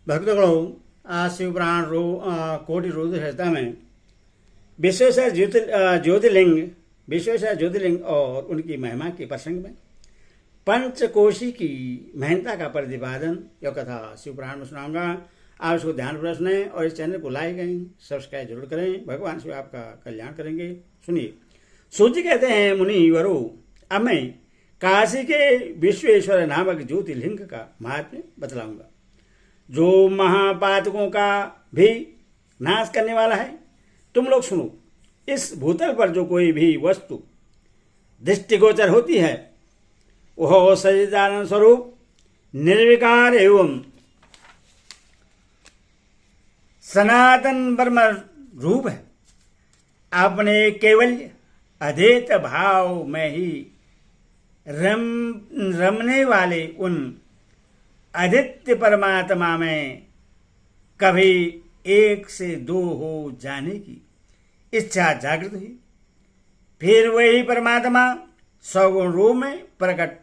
भक्तगणों, आज शिवपुराण कोटि रुद्र संहिता में विश्वेश्वर ज्योतिर्लिंग और उनकी महिमा के प्रसंग में पंचकोशी की महंता का प्रतिपादन यह कथा शिवपुराण में सुनाऊंगा। आप इसको ध्यानपूर्वक सुने और इस चैनल को लाइक करें, सब्सक्राइब जरूर करें। भगवान शिव आपका कल्याण करेंगे। सुनिए। सूत जी कहते हैं, मुनि वरो, अब मैं काशी के विश्वेश्वर नामक ज्योतिर्लिंग का महात्म्य बतलाऊंगा, जो महापातकों का भी नाश करने वाला है। तुम लोग सुनो। इस भूतल पर जो कोई भी वस्तु दृष्टिगोचर होती है वह सच्चिदानंद स्वरूप निर्विकार एवं सनातन ब्रह्म रूप है। अपने केवल्य अद्वैत भाव में ही रमने वाले उन आदित्य परमात्मा में कभी एक से दो हो जाने की इच्छा जागृत हुई। फिर वही परमात्मा सगुण रूप में प्रकट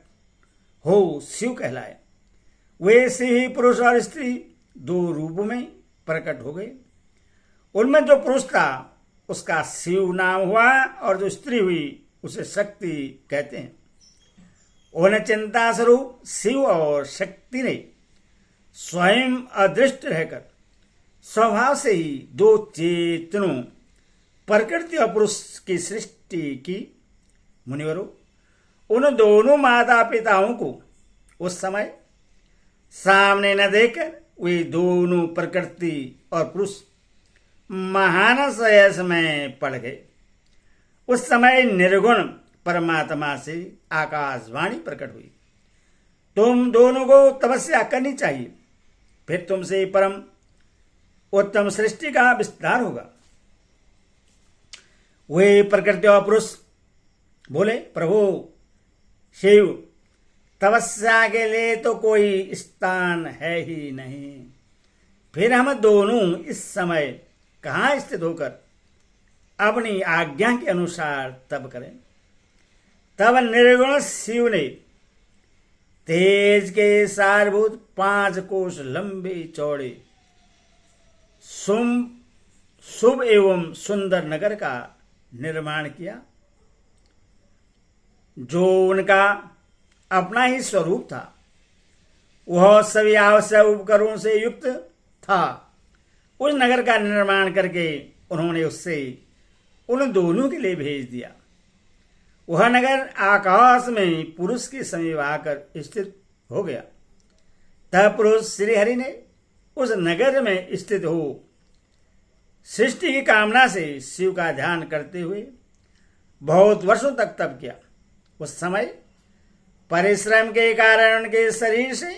हो शिव कहलाए। वे शिव ही पुरुष और स्त्री दो रूपों में प्रकट हो गए। उनमें जो पुरुष था उसका शिव नाम हुआ और जो स्त्री हुई उसे शक्ति कहते हैं। उन चिंता स्वरूप शिव और शक्ति ने स्वयं अदृष्ट रहकर स्वभाव से ही दो चेतनों प्रकृति और पुरुष की सृष्टि की। मुनिवरों, उन दोनों माता पिताओं को उस समय सामने न देखकर वे दोनों प्रकृति और पुरुष महान सयस में पड़ गए। उस समय निर्गुण परमात्मा से आकाशवाणी प्रकट हुई, तुम दोनों को तपस्या करनी चाहिए, फिर तुमसे परम उत्तम सृष्टि का विस्तार होगा। वे प्रकृति और पुरुष बोले, प्रभु शिव, तपस्या के लिए तो कोई स्थान है ही नहीं, फिर हम दोनों इस समय कहाँ स्थित होकर अपनी आज्ञा के अनुसार तप करें। तब निर्गुण शिव ने तेज के सारभूत 5 कोश लंबे चौड़े शुभ एवं सुंदर नगर का निर्माण किया, जो उनका अपना ही स्वरूप था। वह सभी आवश्यक उपकरणों से युक्त था। उस नगर का निर्माण करके उन्होंने उससे उन दोनों के लिए भेज दिया। वह नगर आकाश में पुरुष के समीप आकर स्थित हो गया। तब पुरुष श्रीहरि ने उस नगर में स्थित हो सृष्टि की कामना से शिव का ध्यान करते हुए बहुत वर्षों तक तप किया। उस समय परिश्रम के कारण उनके शरीर से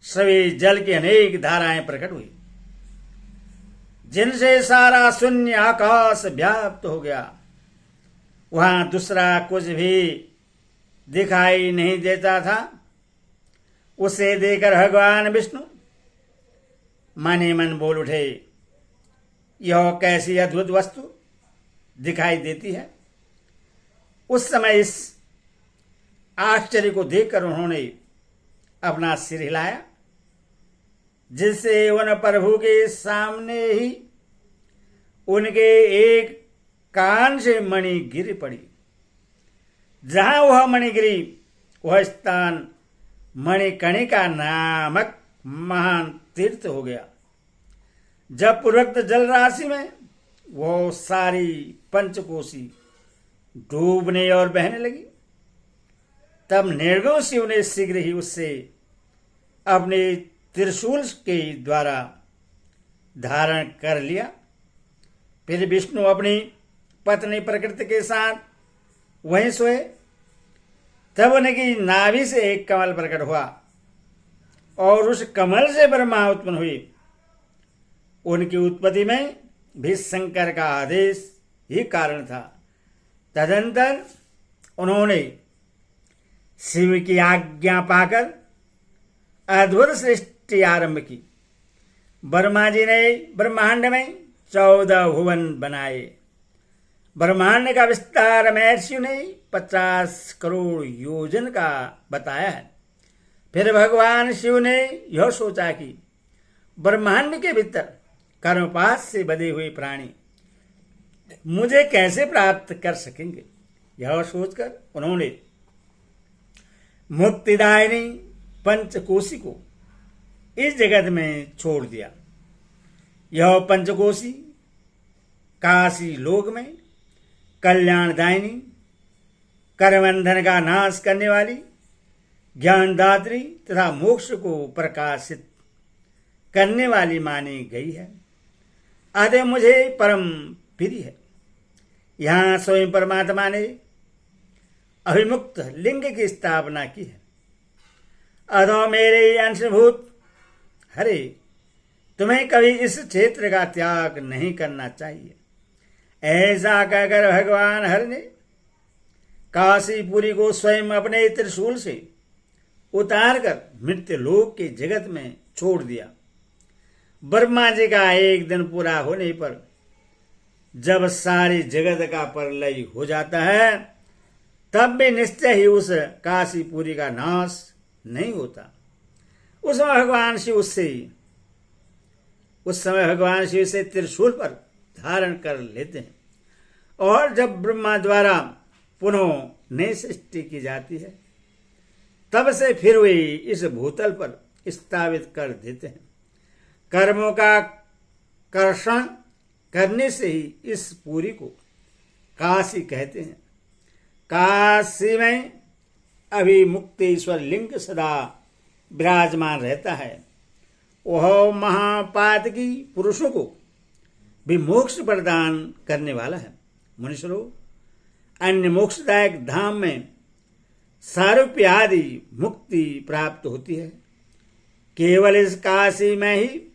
सभी जल की अनेक धाराएं प्रकट हुई, जिनसे सारा शून्य आकाश व्याप्त हो गया। वहां दूसरा कुछ भी दिखाई नहीं देता था। उसे देखकर भगवान विष्णु मन ही मन बोल उठे, यह कैसी अद्भुत वस्तु दिखाई देती है। उस समय इस आश्चर्य को देखकर उन्होंने अपना सिर हिलाया, जिससे उन प्रभु के सामने ही उनके एक कान से मणि गिर पड़ी। जहां वह मणि गिरी वह स्थान मणिकर्णिका नामक महान तीर्थ हो गया। जब पूर्वोक्त जल राशि में वो सारी पंचकोशी डूबने और बहने लगी, तब निर्गुण शिव ने शीघ्र ही उससे अपने त्रिशूल के द्वारा धारण कर लिया। फिर विष्णु अपनी पत्नी प्रकृति के साथ वहीं सोए। तब उनकी नाभि से एक कमल प्रकट हुआ और उस कमल से ब्रह्मा उत्पन्न हुई। उनकी उत्पत्ति में भी शंकर का आदेश ही कारण था। तदंतर उन्होंने शिव की आज्ञा पाकर अद्भुत सृष्टि आरंभ की। ब्रह्मा जी ने ब्रह्मांड में 14 भुवन बनाए। ब्रह्मांड का विस्तार महर्षियों ने 50 करोड़ योजन का बताया है। फिर भगवान शिव ने यह सोचा कि ब्रह्मांड के भीतर कर्मपाश से बधे हुए प्राणी मुझे कैसे प्राप्त कर सकेंगे? यह सोचकर उन्होंने मुक्तिदायिनी पंचकोशी को इस जगत में छोड़ दिया। यह पंचकोशी काशी लोक में कल्याणदायिनी, कर्मबंधन का नाश करने वाली, ज्ञानदात्री तथा मोक्ष को प्रकाशित करने वाली मानी गई है। अतः मुझे परम प्रिय है। यहाँ स्वयं परमात्मा ने अभिमुक्त लिंग की स्थापना की है। अतः मेरे अंशभूत हरे, तुम्हें कभी इस क्षेत्र का त्याग नहीं करना चाहिए। ऐसा कहकर भगवान हर ने काशीपुरी को स्वयं अपने त्रिशूल से उतारकर मृत्यु लोक के जगत में छोड़ दिया। ब्रह्मा जी का एक दिन पूरा होने पर जब सारी जगत का प्रलय हो जाता है, तब भी निश्चय ही उस काशीपुरी का नाश नहीं होता। उस समय भगवान शिव से त्रिशूल पर धारण कर लेते हैं और जब ब्रह्मा द्वारा पुनः नई सृष्टि की जाती है, तब से फिर वे इस भूतल पर स्थापित कर देते हैं। कर्मों का कर्षण करने से ही इस पुरी को काशी कहते हैं। काशी में अभिमुक्तेश्वर लिंग सदा विराजमान रहता है। वह महापातकी पुरुषों को भी मोक्ष प्रदान करने वाला है। मनुष्यों, अन्य मोक्षदायक धाम में सारूप्य आदि मुक्ति प्राप्त होती है। केवल इस काशी में ही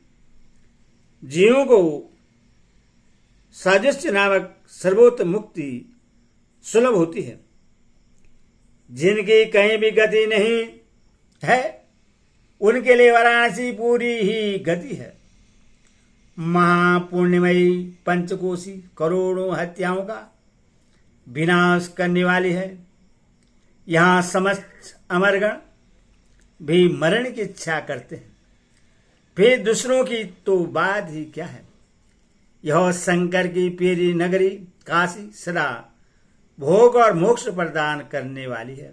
जीवों को साजुष्य नामक सर्वोत्तम मुक्ति सुलभ होती है। जिनकी कहीं भी गति नहीं है, उनके लिए वाराणसी पूरी ही गति है। महापुण्यमयी पंचकोशी करोड़ों हत्याओं का विनाश करने वाली है। यहाँ समस्त अमरगण भी मरण की इच्छा करते हैं, फिर दूसरों की तो बात ही क्या है। यह शंकर की प्यारी नगरी काशी सदा भोग और मोक्ष प्रदान करने वाली है।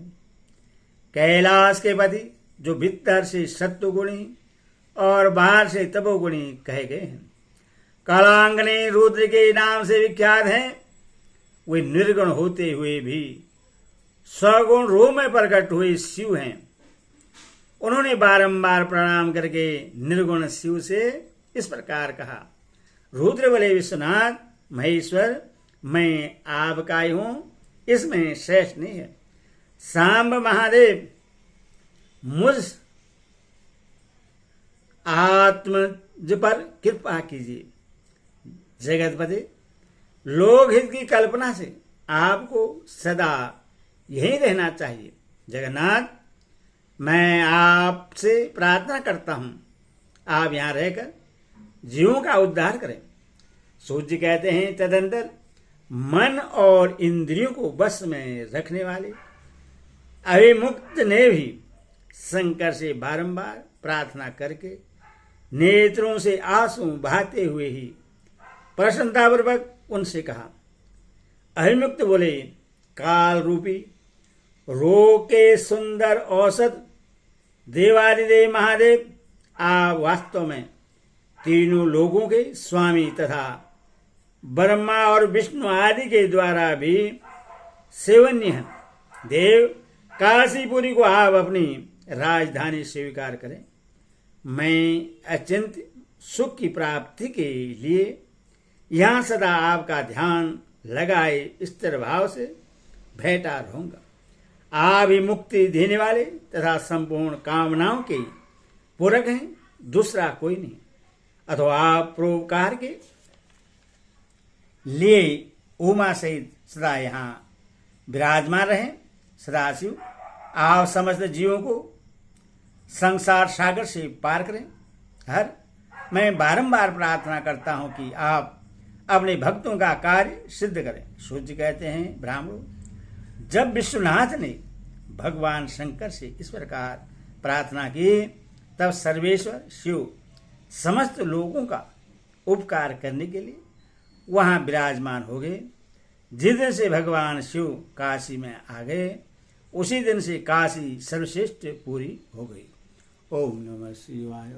कैलाश के पति जो भीतर से सत्वगुणी और बाहर से तपोगुणी कहे गए हैं, कालांगनी रुद्र के नाम से विख्यात हैं। वे निर्गुण होते हुए भी सगुण रूप में प्रकट हुए शिव हैं। उन्होंने बारंबार प्रणाम करके निर्गुण शिव से इस प्रकार कहा, रुद्र बोले, विश्वनाथ महेश्वर, मैं आपका ही हूं, इसमें श्रेष्ठ नहीं है। सांब महादेव, मुझ आत्मज पर कृपा कीजिए। जगतपति, लोक हित की कल्पना से आपको सदा यही रहना चाहिए। जगन्नाथ, मैं आपसे प्रार्थना करता हूं, आप यहां रहकर जीवों का उद्धार करें। सूर्य कहते हैं, तदंतर मन और इंद्रियों को बस में रखने वाले अभिमुक्त ने भी शंकर से बारंबार प्रार्थना करके नेत्रों से आंसू बहाते हुए ही प्रसन्नतापूर्वक उनसे कहा। अभिमुक्त बोले, काल रूपी रोग के सुंदर औषध देवादिदेव महादेव, आप वास्तव में तीनों लोगों के स्वामी तथा ब्रह्मा और विष्णु आदि के द्वारा भी सेवन्य हैं। देव, काशीपुरी को आप अपनी राजधानी स्वीकार करें। मैं अचिंत्य सुख की प्राप्ति के लिए यहाँ सदा आपका ध्यान लगाए स्थिर भाव से बैठा रहूंगा। आप ही मुक्ति देने वाले तथा संपूर्ण कामनाओं के पूरक हैं, दूसरा कोई नहीं। अथवा आप परोपकार के लिए उमा सहित सदा यहाँ विराजमान रहें। सदाशिव, आप समस्त जीवों को संसार सागर से पार करें। हर, मैं बारंबार प्रार्थना करता हूं कि आप अपने भक्तों का कार्य सिद्ध करें। सूर्य कहते हैं, ब्राह्मणों, जब विश्वनाथ ने भगवान शंकर से इस प्रकार प्रार्थना की, तब सर्वेश्वर शिव समस्त लोगों का उपकार करने के लिए वहां विराजमान हो गए। जिस दिन से भगवान शिव काशी में आ गए उसी दिन से काशी सर्वश्रेष्ठ पूरी हो गई। ओम नमः शिवाय।